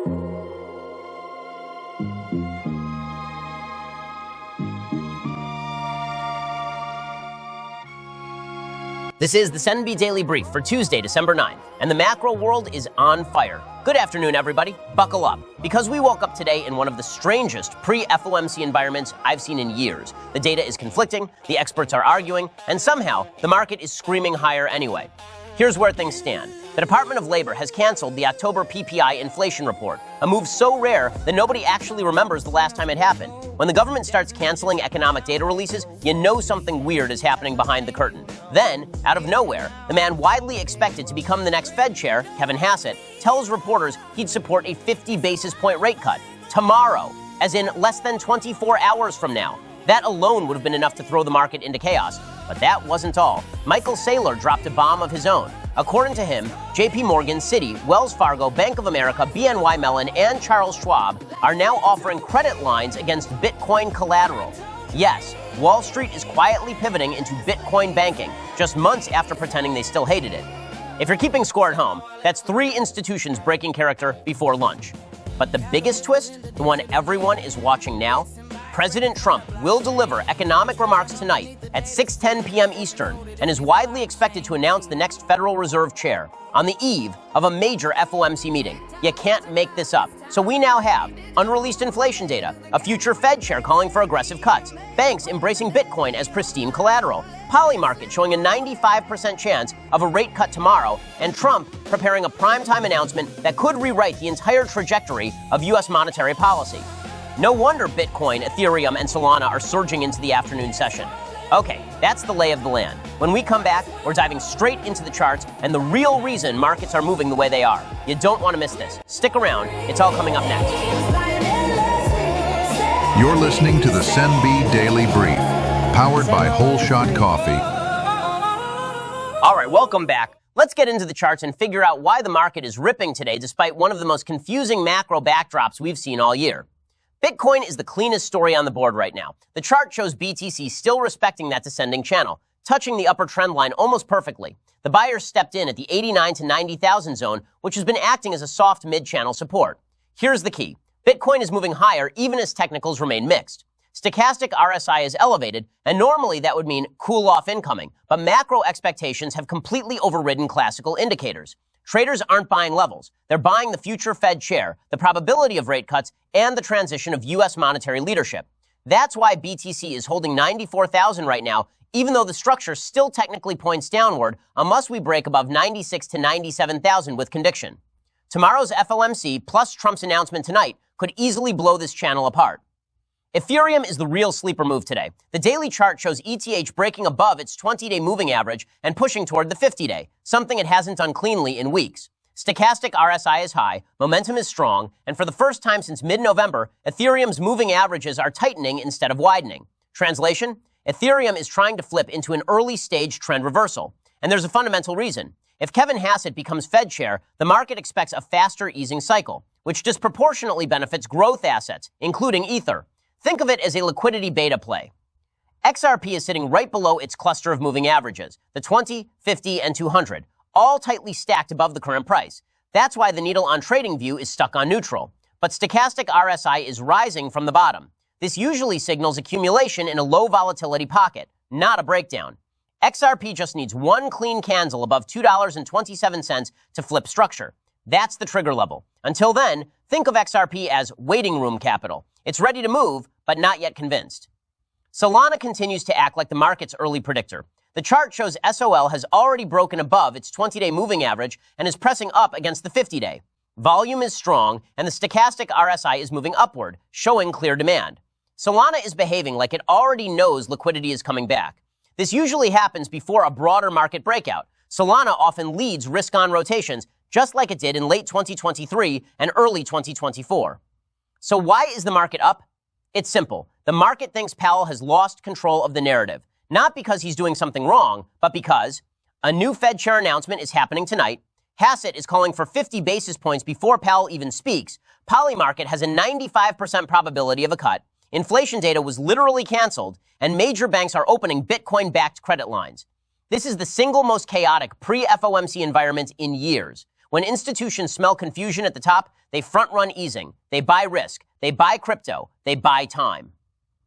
This is the SENB Daily Brief for Tuesday, December 9th, and the macro world is on fire. Good afternoon, everybody. Buckle up, because we woke up today in one of the strangest pre-FOMC environments I've seen in years. The data is conflicting, the experts are arguing, and somehow the market is screaming higher anyway. Here's where things stand. The Department of Labor has canceled the October PPI inflation report, a move so rare that nobody actually remembers the last time it happened. When the government starts canceling economic data releases, you know something weird is happening behind the curtain. Then, out of nowhere, the man widely expected to become the next Fed chair, Cathie Hassett, tells reporters he'd support a 50 basis point rate cut tomorrow, as in less than 24 hours from now. That alone would have been enough to throw the market into chaos. But that wasn't all. Michael Saylor dropped a bomb of his own. According to him, JP Morgan, Citi, Wells Fargo, Bank of America, BNY Mellon, and Charles Schwab are now offering credit lines against Bitcoin collateral. Yes, Wall Street is quietly pivoting into Bitcoin banking, just months after pretending they still hated it. If you're keeping score at home, that's 3 institutions breaking character before lunch. But the biggest twist, the one everyone is watching now, President Trump will deliver economic remarks tonight at 6:10 p.m. Eastern and is widely expected to announce the next Federal Reserve chair on the eve of a major FOMC meeting. You can't make this up. So we now have unreleased inflation data, a future Fed chair calling for aggressive cuts, banks embracing Bitcoin as pristine collateral, Polymarket showing a 95% chance of a rate cut tomorrow, and Trump preparing a primetime announcement that could rewrite the entire trajectory of U.S. monetary policy. No wonder Bitcoin, Ethereum, and Solana are surging into the afternoon session. Okay, that's the lay of the land. When we come back, we're diving straight into the charts and the real reason markets are moving the way they are. You don't want to miss this. Stick around. It's all coming up next. You're listening to the SENB Daily Brief, powered by Whole Shot Coffee. All right, welcome back. Let's get into the charts and figure out why the market is ripping today despite one of the most confusing macro backdrops we've seen all year. Bitcoin is the cleanest story on the board right now. The chart shows BTC still respecting that descending channel, touching the upper trend line almost perfectly. The buyers stepped in at the 89 to 90,000 zone, which has been acting as a soft mid-channel support. Here's the key. Bitcoin is moving higher even as technicals remain mixed. Stochastic RSI is elevated, and normally that would mean cool off incoming, but macro expectations have completely overridden classical indicators. Traders aren't buying levels. They're buying the future Fed chair, the probability of rate cuts, and the transition of U.S. monetary leadership. That's why BTC is holding 94,000 right now, even though the structure still technically points downward unless we break above 96 to 97,000 with conviction. Tomorrow's FOMC plus Trump's announcement tonight could easily blow this channel apart. Ethereum is the real sleeper move today. The daily chart shows ETH breaking above its 20-day moving average and pushing toward the 50-day, something it hasn't done cleanly in weeks. Stochastic RSI is high, momentum is strong, and for the first time since mid-November, Ethereum's moving averages are tightening instead of widening. Translation? Ethereum is trying to flip into an early-stage trend reversal. And there's a fundamental reason. If Cathie Hassett becomes Fed chair, the market expects a faster easing cycle, which disproportionately benefits growth assets, including Ether. Think of it as a liquidity beta play. XRP is sitting right below its cluster of moving averages, the 20, 50, and 200, all tightly stacked above the current price. That's why the needle on TradingView is stuck on neutral. But stochastic RSI is rising from the bottom. This usually signals accumulation in a low volatility pocket, not a breakdown. XRP just needs one clean candle above $2.27 to flip structure. That's the trigger level. Until then, think of XRP as waiting room capital. It's ready to move, but not yet convinced. Solana continues to act like the market's early predictor. The chart shows SOL has already broken above its 20-day moving average and is pressing up against the 50-day. Volume is strong, and the stochastic RSI is moving upward, showing clear demand. Solana is behaving like it already knows liquidity is coming back. This usually happens before a broader market breakout. Solana often leads risk-on rotations, just like it did in late 2023 and early 2024. So why is the market up? It's simple. The market thinks Powell has lost control of the narrative, not because he's doing something wrong, but because a new Fed chair announcement is happening tonight. Hassett is calling for 50 basis points before Powell even speaks. Polymarket has a 95% probability of a cut. Inflation data was literally canceled, and major banks are opening Bitcoin-backed credit lines. This is the single most chaotic pre-FOMC environment in years. When institutions smell confusion at the top, they front-run easing. They buy risk. They buy crypto. They buy time.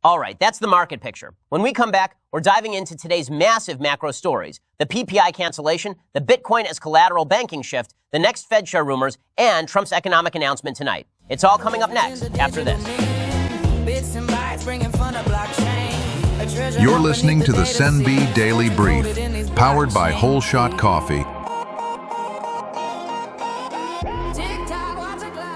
All right, that's the market picture. When we come back, we're diving into today's massive macro stories: the PPI cancellation, the Bitcoin as collateral banking shift, the next Fed Chair rumors, and Trump's economic announcement tonight. It's all coming up next after this. You're listening to the SENB Daily Brief, powered by Whole Shot Coffee.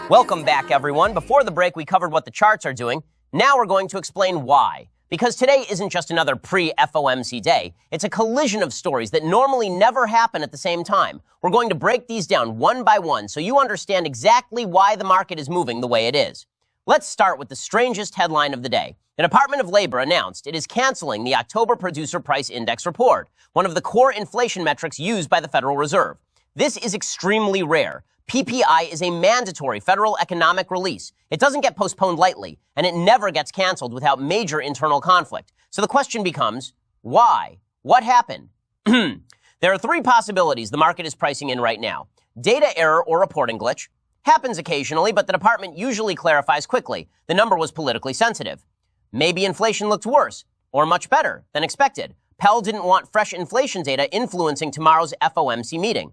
Welcome back, everyone. Before the break, we covered what the charts are doing. Now we're going to explain why. Because today isn't just another pre-FOMC day. It's a collision of stories that normally never happen at the same time. We're going to break these down one by one so you understand exactly why the market is moving the way it is. Let's start with the strangest headline of the day. The Department of Labor announced it is canceling the October Producer Price Index report, one of the core inflation metrics used by the Federal Reserve. This is extremely rare. PPI is a mandatory federal economic release. It doesn't get postponed lightly, and it never gets canceled without major internal conflict. So the question becomes, why? What happened? There are three possibilities the market is pricing in right now. Data error or reporting glitch. Happens occasionally, but the department usually clarifies quickly. The number was politically sensitive. Maybe inflation looked worse, or much better than expected. Powell didn't want fresh inflation data influencing tomorrow's FOMC meeting.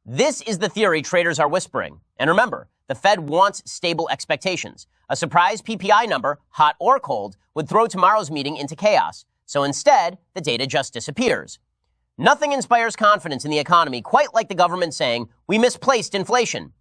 This is the theory traders are whispering. And remember, the Fed wants stable expectations. A surprise PPI number, hot or cold, would throw tomorrow's meeting into chaos. So instead, the data just disappears. Nothing inspires confidence in the economy quite like the government saying, we misplaced inflation.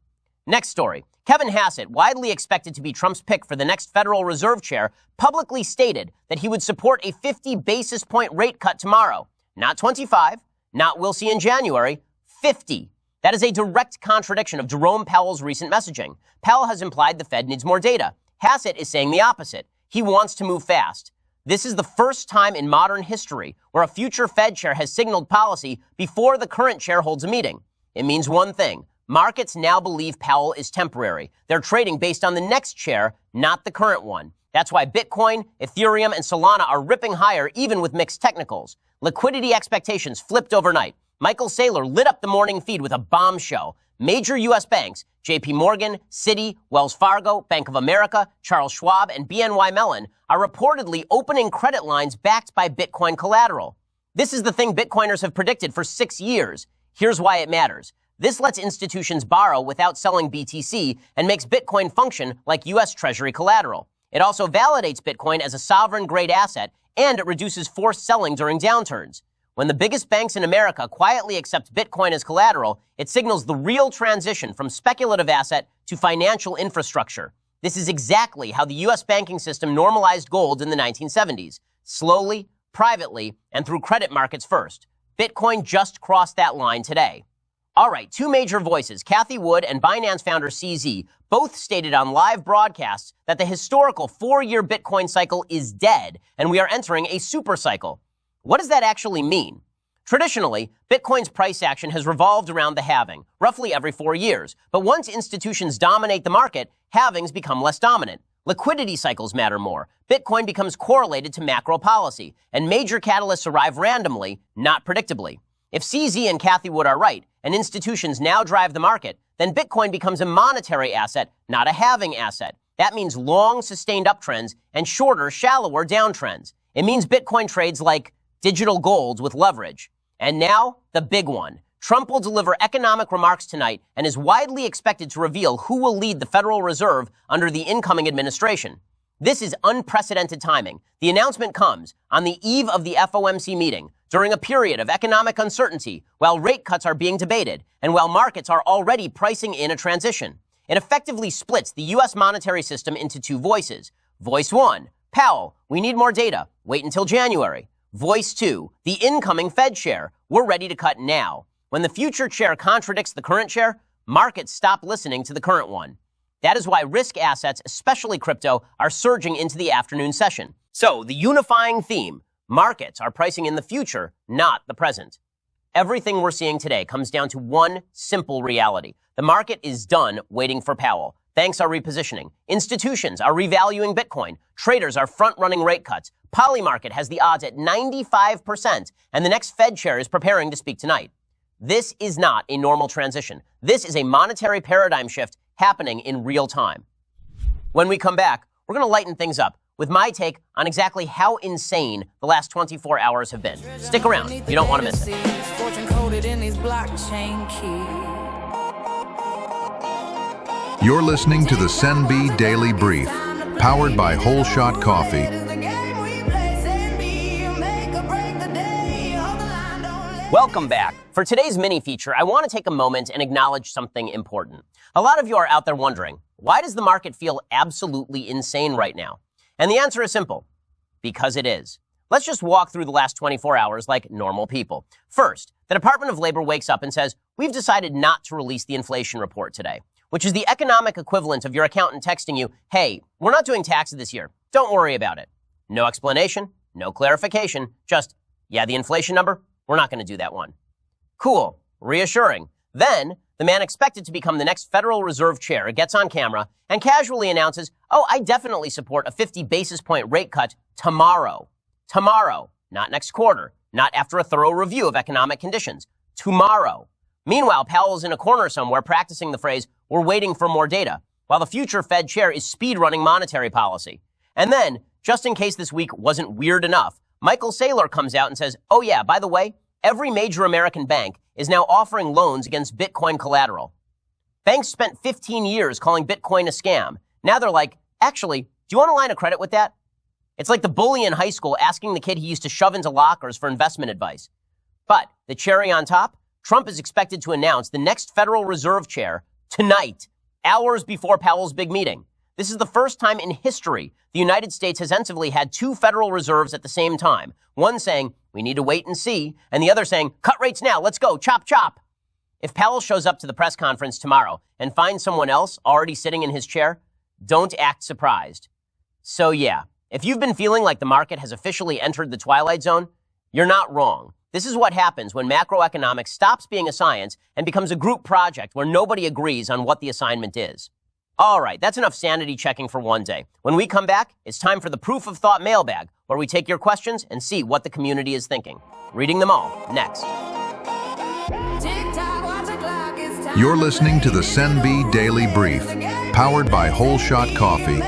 Next story. Kevin Hassett, widely expected to be Trump's pick for the next Federal Reserve chair, publicly stated that he would support a 50 basis point rate cut tomorrow. Not 25, not we'll see in January, 50. That is a direct contradiction of Jerome Powell's recent messaging. Powell has implied the Fed needs more data. Hassett is saying the opposite. He wants to move fast. This is the first time in modern history where a future Fed chair has signaled policy before the current chair holds a meeting. It means one thing. Markets now believe Powell is temporary. They're trading based on the next chair, not the current one. That's why Bitcoin, Ethereum, and Solana are ripping higher even with mixed technicals. Liquidity expectations flipped overnight. Michael Saylor lit up the morning feed with a bombshell. Major U.S. banks, JP Morgan, Citi, Wells Fargo, Bank of America, Charles Schwab, and BNY Mellon are reportedly opening credit lines backed by Bitcoin collateral. This is the thing Bitcoiners have predicted for 6 years. Here's why it matters. This lets institutions borrow without selling BTC and makes Bitcoin function like U.S. Treasury collateral. It also validates Bitcoin as a sovereign-grade asset, and it reduces forced selling during downturns. When the biggest banks in America quietly accept Bitcoin as collateral, it signals the real transition from speculative asset to financial infrastructure. This is exactly how the U.S. banking system normalized gold in the 1970s. Slowly, privately, and through credit markets first. Bitcoin just crossed that line today. All right, two major voices, Cathie Wood and Binance founder CZ, both stated on live broadcasts that the historical 4-year Bitcoin cycle is dead and we are entering a supercycle. What does that actually mean? Traditionally, Bitcoin's price action has revolved around the halving, roughly every 4 years. But once institutions dominate the market, halvings become less dominant. Liquidity cycles matter more. Bitcoin becomes correlated to macro policy, and major catalysts arrive randomly, not predictably. If CZ and Cathie Wood are right, and institutions now drive the market, then Bitcoin becomes a monetary asset, not a halving asset. That means long, sustained uptrends and shorter, shallower downtrends. It means Bitcoin trades like digital gold with leverage. And now, the big one. Trump will deliver economic remarks tonight and is widely expected to reveal who will lead the Federal Reserve under the incoming administration. This is unprecedented timing. The announcement comes on the eve of the FOMC meeting, during a period of economic uncertainty, while rate cuts are being debated, and while markets are already pricing in a transition. It effectively splits the U.S. monetary system into two voices. Voice 1, Powell, we need more data. Wait until January. Voice 2, the incoming Fed chair. We're ready to cut now. When the future chair contradicts the current chair, markets stop listening to the current one. That is why risk assets, especially crypto, are surging into the afternoon session. So, the unifying theme, markets are pricing in the future, not the present. Everything we're seeing today comes down to one simple reality. The market is done waiting for Powell. Banks are repositioning. Institutions are revaluing Bitcoin. Traders are front-running rate cuts. Polymarket has the odds at 95%, and the next Fed chair is preparing to speak tonight. This is not a normal transition. This is a monetary paradigm shift happening in real time. When we come back, we're going to lighten things up with my take on exactly how insane the last 24 hours have been. Stick around. You don't want to miss it. You're listening to the Sen B Daily Brief, powered by Whole Shot Coffee. Welcome back. For today's mini feature, I want to take a moment and acknowledge something important. A lot of you are out there wondering, why does the market feel absolutely insane right now? And the answer is simple. Because it is. Let's just walk through the last 24 hours like normal people. First, the Department of Labor wakes up and says, we've decided not to release the inflation report today, which is the economic equivalent of your accountant texting you, hey, we're not doing taxes this year. Don't worry about it. No explanation, no clarification, just, yeah, the inflation number, we're not going to do that one. Cool. Reassuring. Then, the man expected to become the next Federal Reserve Chair gets on camera and casually announces, oh, I definitely support a 50 basis point rate cut tomorrow. Tomorrow. Not next quarter. Not after a thorough review of economic conditions. Tomorrow. Meanwhile, Powell's in a corner somewhere practicing the phrase, we're waiting for more data, while the future Fed chair is speed-running monetary policy. And then, just in case this week wasn't weird enough, Michael Saylor comes out and says, oh yeah, by the way, every major American bank is now offering loans against Bitcoin collateral. Banks spent 15 years calling Bitcoin a scam. Now they're like, actually, do you want a line of credit with that? It's like the bully in high school asking the kid he used to shove into lockers for investment advice. But the cherry on top, Trump is expected to announce the next Federal Reserve Chair tonight, hours before Powell's big meeting. This is the first time in history the United States has sensibly had two Federal Reserves at the same time. One saying, we need to wait and see, and the other saying, cut rates now, let's go, chop, chop. If Powell shows up to the press conference tomorrow and finds someone else already sitting in his chair, don't act surprised. So yeah, if you've been feeling like the market has officially entered the twilight zone, you're not wrong. This is what happens when macroeconomics stops being a science and becomes a group project where nobody agrees on what the assignment is. All right, that's enough sanity checking for one day. When we come back, it's time for the Proof of Thought Mailbag, where we take your questions and see what the community is thinking. Reading them all, next. You're listening to the Sen B Daily Brief, powered by Whole Shot Coffee.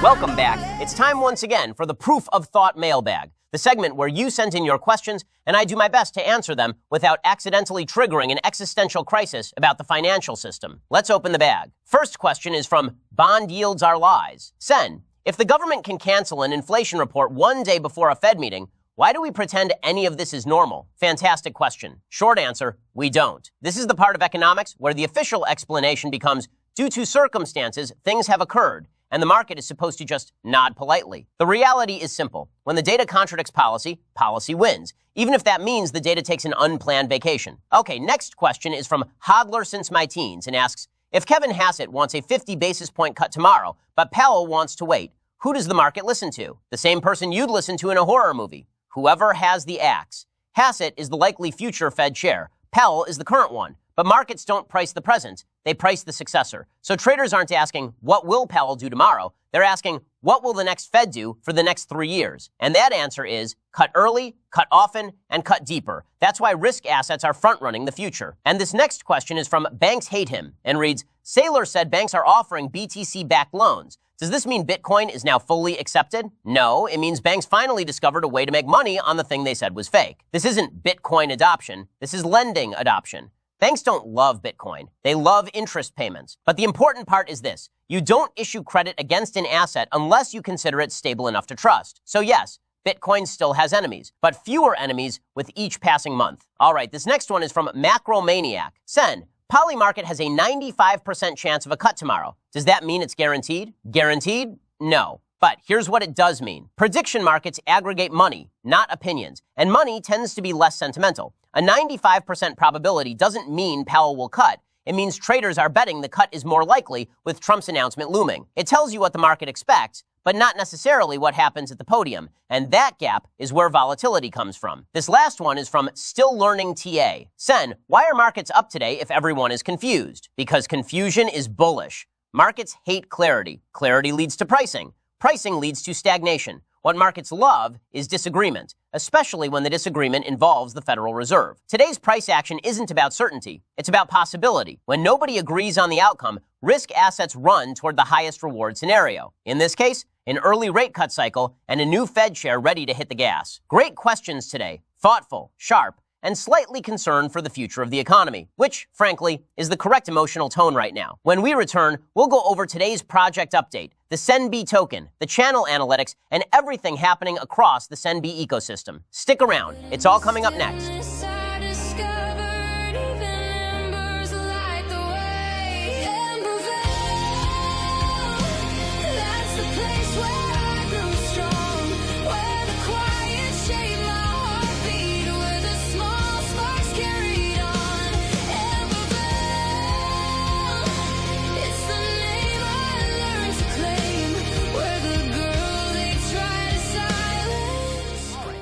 Welcome back. It's time once again for the Proof of Thought Mailbag, the segment where you send in your questions and I do my best to answer them without accidentally triggering an existential crisis about the financial system. Let's open the bag. First question is from Bond Yields Are Lies. Sen, if the government can cancel an inflation report one day before a Fed meeting, why do we pretend any of this is normal? Fantastic question. Short answer, we don't. This is the part of economics where the official explanation becomes, due to circumstances, things have occurred, and the market is supposed to just nod politely. The reality is simple. When the data contradicts policy, policy wins, even if that means the data takes an unplanned vacation. Okay, next question is from Hodler Since My Teens and asks, if Kevin Hassett wants a 50 basis point cut tomorrow, but Powell wants to wait, who does the market listen to? The same person you'd listen to in a horror movie. Whoever has the axe. Hassett is the likely future Fed chair. Powell is the current one. But markets don't price the present, they price the successor. So traders aren't asking, what will Powell do tomorrow? They're asking, what will the next Fed do for the next 3 years? And that answer is, cut early, cut often, and cut deeper. That's why risk assets are front-running the future. And this next question is from Banks Hate Him and reads, Saylor said banks are offering BTC-backed loans. Does this mean Bitcoin is now fully accepted? No, it means banks finally discovered a way to make money on the thing they said was fake. This isn't Bitcoin adoption, this is lending adoption. Banks don't love Bitcoin. They love interest payments. But the important part is this. You don't issue credit against an asset unless you consider it stable enough to trust. So yes, Bitcoin still has enemies, but fewer enemies with each passing month. All right, this next one is from Macromaniac. Sen, Polymarket has a 95% chance of a cut tomorrow. Does that mean it's guaranteed? Guaranteed? No. But here's what it does mean. Prediction markets aggregate money, not opinions, and money tends to be less sentimental. A 95% probability doesn't mean Powell will cut. It means traders are betting the cut is more likely with Trump's announcement looming. It tells you what the market expects, but not necessarily what happens at the podium. And that gap is where volatility comes from. This last one is from Still Learning TA. Sen, why are markets up today if everyone is confused? Because confusion is bullish. Markets hate clarity. Clarity leads to pricing. Pricing leads to stagnation. What markets love is disagreement, especially when the disagreement involves the Federal Reserve. Today's price action isn't about certainty. It's about possibility. When nobody agrees on the outcome, risk assets run toward the highest reward scenario. In this case, an early rate cut cycle and a new Fed chair ready to hit the gas. Great questions today. Thoughtful, sharp, and slightly concerned for the future of the economy, which, frankly, is the correct emotional tone right now. When we return, we'll go over today's project update, the SENB token, the channel analytics, and everything happening across the SENB ecosystem. Stick around. It's all coming up next.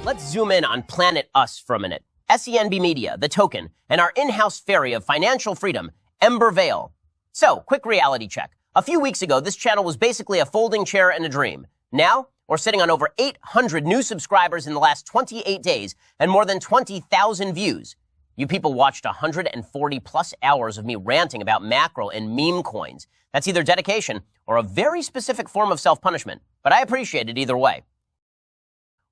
Let's zoom in on Planet Us for a minute. SENB Media, the token, and our in-house fairy of financial freedom, Ember Vale. So, quick reality check. A few weeks ago, this channel was basically a folding chair and a dream. Now, we're sitting on over 800 new subscribers in the last 28 days and more than 20,000 views. You people watched 140 plus hours of me ranting about macro and meme coins. That's either dedication or a very specific form of self-punishment, but I appreciate it either way.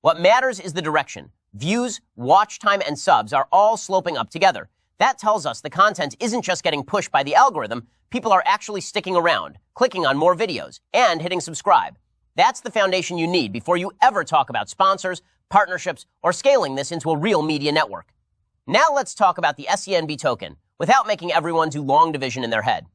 What matters is the direction. Views, watch time, and subs are all sloping up together. That tells us the content isn't just getting pushed by the algorithm. People are actually sticking around, clicking on more videos, and hitting subscribe. That's the foundation you need before you ever talk about sponsors, partnerships, or scaling this into a real media network. Now let's talk about the SENB token, without making everyone do long division in their head.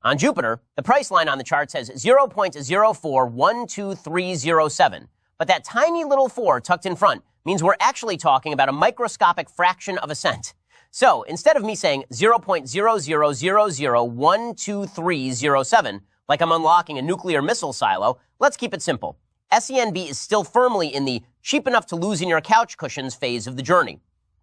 On Jupiter, the price line on the chart says 0.041237. But that tiny little 4 tucked in front means we're actually talking about a microscopic fraction of a cent. So instead of me saying 0.000012307, like I'm unlocking a nuclear missile silo, let's keep it simple. SENB is still firmly in the cheap enough to lose in your couch cushions phase of the journey.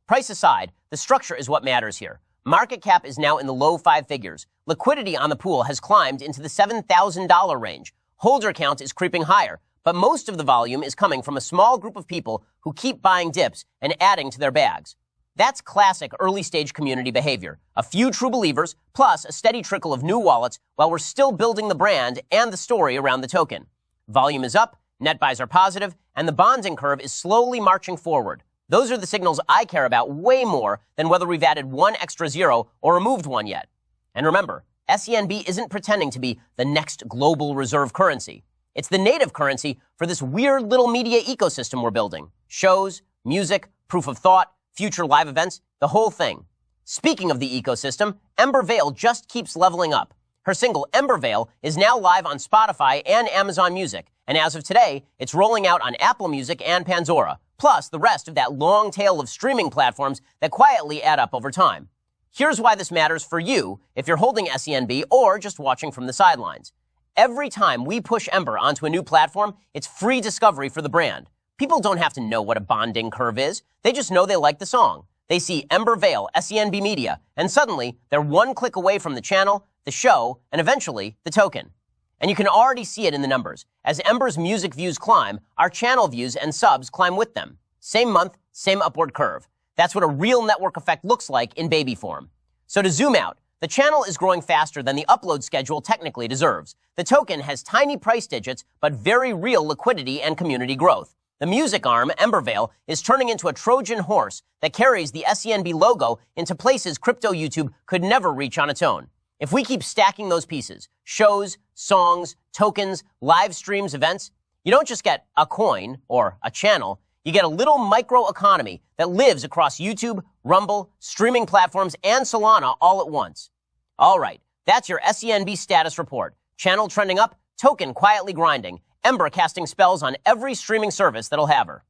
Price aside, the structure is what matters here. Market cap is now in the low 5 figures. Liquidity on the pool has climbed into the $7,000 range. Holder count is creeping higher. But most of the volume is coming from a small group of people who keep buying dips and adding to their bags. That's classic early-stage community behavior. A few true believers, plus a steady trickle of new wallets while we're still building the brand and the story around the token. Volume is up, net buys are positive, and the bonding curve is slowly marching forward. Those are the signals I care about way more than whether we've added one extra zero or removed one yet. And remember, SENB isn't pretending to be the next global reserve currency. It's the native currency for this weird little media ecosystem we're building. Shows, music, proof of thought, future live events, the whole thing. Speaking of the ecosystem, Ember Vale just keeps leveling up. Her single Ember Vale is now live on Spotify and Amazon Music, and as of today, it's rolling out on Apple Music and Pandora, plus the rest of that long tail of streaming platforms that quietly add up over time. Here's why this matters for you if you're holding SENB or just watching from the sidelines. Every time we push Ember onto a new platform, it's free discovery for the brand. People don't have to know what a bonding curve is. They just know they like the song. They see Ember Vale, SENB Media, and suddenly they're one click away from the channel, the show, and eventually the token. And you can already see it in the numbers. As Ember's music views climb, our channel views and subs climb with them. Same month, same upward curve. That's what a real network effect looks like in baby form. So to zoom out, the channel is growing faster than the upload schedule technically deserves. The token has tiny price digits, but very real liquidity and community growth. The music arm, Ember Vale, is turning into a Trojan horse that carries the SENB logo into places crypto YouTube could never reach on its own. If we keep stacking those pieces, shows, songs, tokens, live streams, events, you don't just get a coin or a channel. You get a little micro economy that lives across YouTube, Rumble, streaming platforms, and Solana all at once. All right, that's your SENB status report. Channel trending up, token quietly grinding, Ember casting spells on every streaming service that'll have her.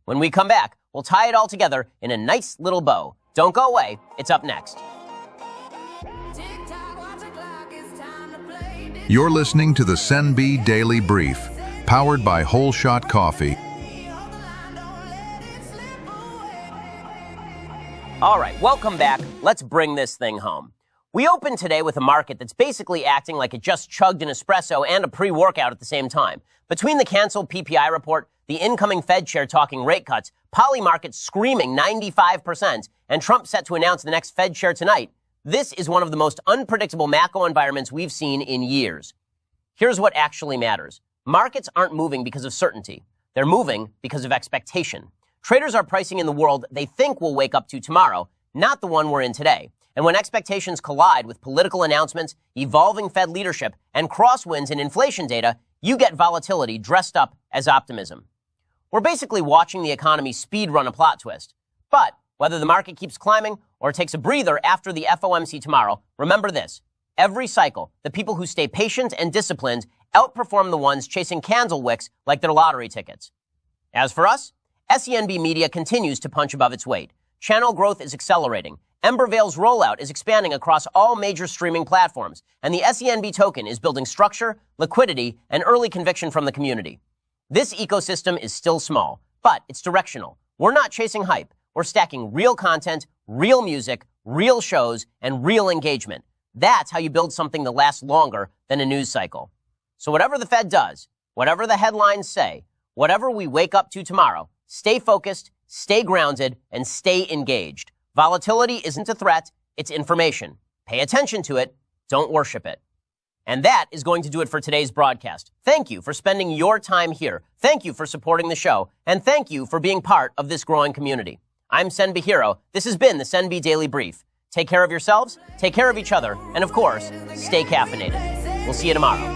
When we come back, we'll tie it all together in a nice little bow. Don't go away, it's up next. You're listening to the SENB Daily Brief, powered by Whole Shot Coffee. All right, welcome back. Let's bring this thing home. We opened today with a market that's basically acting like it just chugged an espresso and a pre-workout at the same time. Between the canceled PPI report, the incoming Fed chair talking rate cuts, Polymarket screaming 95%, and Trump set to announce the next Fed chair tonight, this is one of the most unpredictable macro environments we've seen in years. Here's what actually matters. Markets aren't moving because of certainty. They're moving because of expectation. Traders are pricing in the world they think we'll wake up to tomorrow, not the one we're in today. And when expectations collide with political announcements, evolving Fed leadership, and crosswinds in inflation data, you get volatility dressed up as optimism. We're basically watching the economy speed run a plot twist. But whether the market keeps climbing or takes a breather after the FOMC tomorrow, remember this. Every cycle, the people who stay patient and disciplined outperform the ones chasing candle wicks like their lottery tickets. As for us, SENB media continues to punch above its weight. Channel growth is accelerating. Embervale's rollout is expanding across all major streaming platforms, and the SENB token is building structure, liquidity, and early conviction from the community. This ecosystem is still small, but it's directional. We're not chasing hype. We're stacking real content, real music, real shows, and real engagement. That's how you build something that lasts longer than a news cycle. So whatever the Fed does, whatever the headlines say, whatever we wake up to tomorrow, stay focused, stay grounded, and stay engaged. Volatility isn't a threat, it's information. Pay attention to it, don't worship it. And that is going to do it for today's broadcast. Thank you for spending your time here. Thank you for supporting the show. And thank you for being part of this growing community. I'm Sen B'Hiro. This has been the Sen B Daily Brief. Take care of yourselves, take care of each other, and of course, stay caffeinated. We'll see you tomorrow.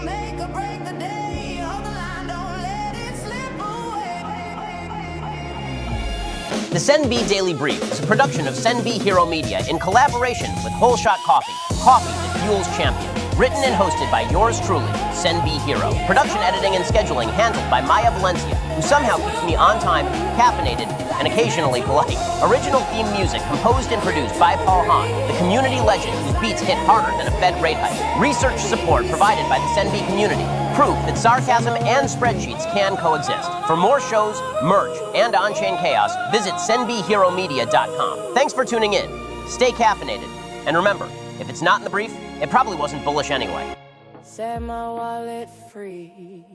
The Sen B Daily Brief is a production of Sen B'Hiro Media in collaboration with Whole Shot Coffee, coffee that fuels champion. Written and hosted by yours truly, Sen B'Hiro. Production editing and scheduling handled by Maya Valencia, who somehow keeps me on time, caffeinated, and occasionally polite. Original theme music composed and produced by Paul Hahn, the community legend whose beats hit harder than a Fed rate hike. Research support provided by the Sen B community. Proof that sarcasm and spreadsheets can coexist. For more shows, merch, and on-chain chaos, visit senbhiromedia.com. Thanks for tuning in. Stay caffeinated. And remember, if it's not in the brief, it probably wasn't bullish anyway. Set my wallet free.